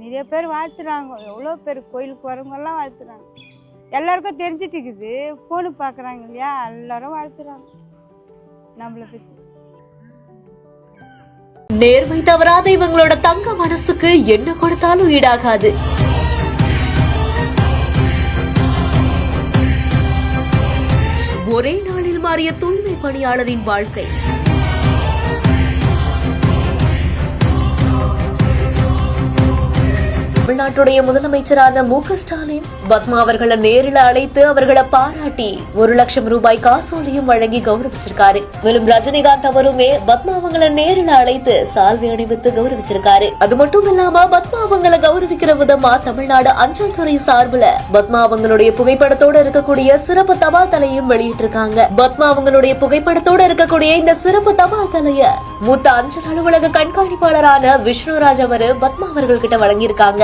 நிறைய பேர் வாழ்த்துறாங்க, எவ்வளோ பேர் கோயிலுக்கு வரவங்கெல்லாம் வாழ்த்துறாங்க. எல்லாருக்கும் தெரிஞ்சிட்டு இருக்குது, ஃபோனு பார்க்குறாங்க இல்லையா, எல்லாரும் வாழ்த்துறாங்க நம்மளை பற்றி. நேர்மை தவறாத இவங்களோட தங்க மனசுக்கு என்ன கொடுத்தாலும் ஈடாகாது. ஒரே நாளில் மாறிய தூய்மை பணியாளரின் வாழ்க்கை. தமிழ்நாட்டுடைய முதலமைச்சரான மு.க. ஸ்டாலின் பத்மா அவர்களை நேரில் அழைத்து அவர்களை பாராட்டி 1 லட்சம் ரூபாய் காசோலையும் வழங்கி கௌரவிச்சிருக்காரு. மேலும் ரஜினிகாந்த் அவருமே பத்மா அவங்களை நேரில் அழைத்து சால்வை அணிவித்து கௌரவிச்சிருக்காரு. அது மட்டும் இல்லாம பத்மா அவங்களை கௌரவிக்கிற விதமா தமிழ்நாடு அஞ்சல் துறை சார்பில் பத்மா அவங்களுடைய புகைப்படத்தோட இருக்கக்கூடிய சிறப்பு தபால் தலையும் வெளியிட்டிருக்காங்க. பத்மா அவங்களுடைய புகைப்படத்தோட இருக்கக்கூடிய இந்த சிறப்பு தபால் தலைய மூத்த அஞ்சல் அலுவலக கண்காணிப்பாளரான விஷ்ணுராஜ் அவரு பத்மா அவர்கள் கிட்ட வழங்கியிருக்காங்க.